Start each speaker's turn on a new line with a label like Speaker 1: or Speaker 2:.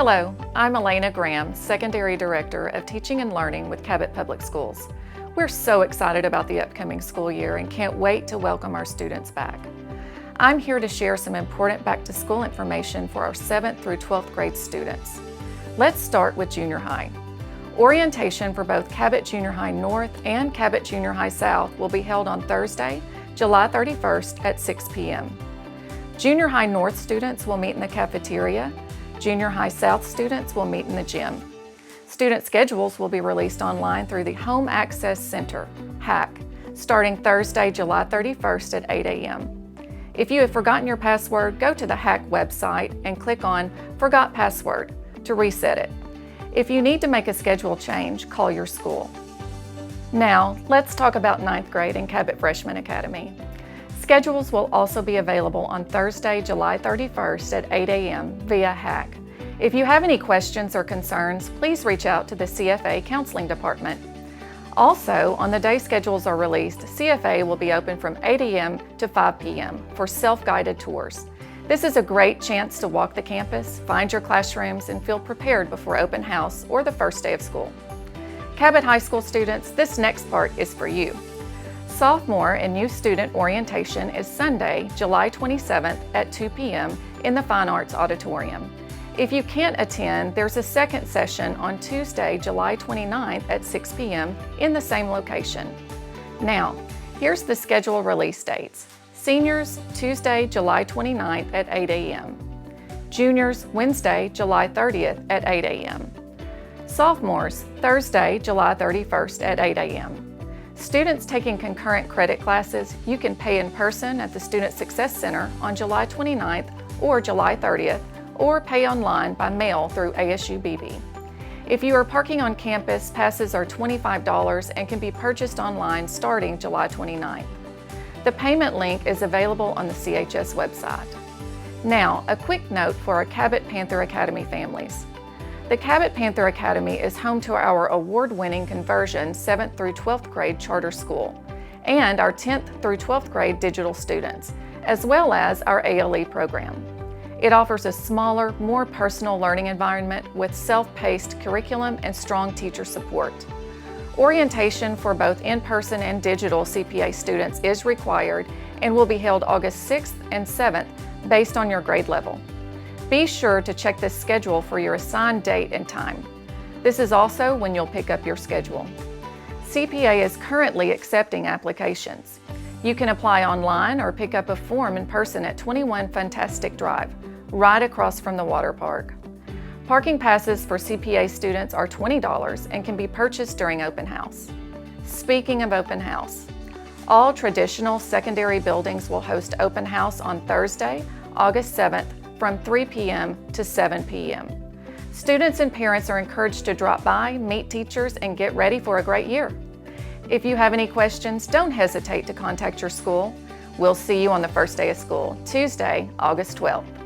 Speaker 1: Hello, I'm Alana Graham, Secondary Director of Teaching and Learning with Cabot Public Schools. We're so excited about the upcoming school year and can't wait to welcome our students back. I'm here to share some important back-to-school information for our 7th through 12th grade students. Let's start with junior high. Orientation for both Cabot Junior High North and Cabot Junior High South will be held on Thursday, July 31st at 6 p.m. Junior High North students will meet in the cafeteria. Junior High South students will meet in the gym. Student schedules will be released online through the Home Access Center, HAC, starting Thursday, July 31st at 8 a.m. If you have forgotten your password, go to the HAC website and click on Forgot Password to reset it. If you need to make a schedule change, call your school. Now, let's talk about 9th grade in Cabot Freshman Academy. Schedules will also be available on Thursday, July 31st at 8 a.m. via HAC. If you have any questions or concerns, please reach out to the CFA Counseling Department. Also, on the day schedules are released, CFA will be open from 8 a.m. to 5 p.m. for self-guided tours. This is a great chance to walk the campus, find your classrooms, and feel prepared before open house or the first day of school. Cabot High School students, this next part is for you. Sophomore and new student orientation is Sunday, July 27th at 2 p.m. in the Fine Arts Auditorium. If you can't attend, there's a second session on Tuesday, July 29th at 6 p.m. in the same location. Now, here's the schedule release dates. Seniors, Tuesday, July 29th at 8 a.m. Juniors, Wednesday, July 30th at 8 a.m. Sophomores, Thursday, July 31st at 8 a.m. Students taking concurrent credit classes, you can pay in person at the Student Success Center on July 29th or July 30th, or pay online by mail through ASU BB. If you are parking on campus, passes are $25 and can be purchased online starting July 29th. The payment link is available on the CHS website. Now, a quick note for our Cabot Panther Academy families. The Cabot Panther Academy is home to our award-winning conversion 7th through 12th grade charter school and our 10th through 12th grade digital students, as well as our ALE program. It offers a smaller, more personal learning environment with self-paced curriculum and strong teacher support. Orientation for both in-person and digital CPA students is required and will be held August 6th and 7th based on your grade level. Be sure to check the schedule for your assigned date and time. This is also when you'll pick up your schedule. CPA is currently accepting applications. You can apply online or pick up a form in person at 21 Fantastic Drive, right across from the water park. Parking passes for CPA students are $20 and can be purchased during open house. Speaking of open house, all traditional secondary buildings will host open house on Thursday, August 7th from 3 p.m. to 7 p.m. Students and parents are encouraged to drop by, meet teachers, and get ready for a great year. If you have any questions, don't hesitate to contact your school. We'll see you on the first day of school, Tuesday, August 12th.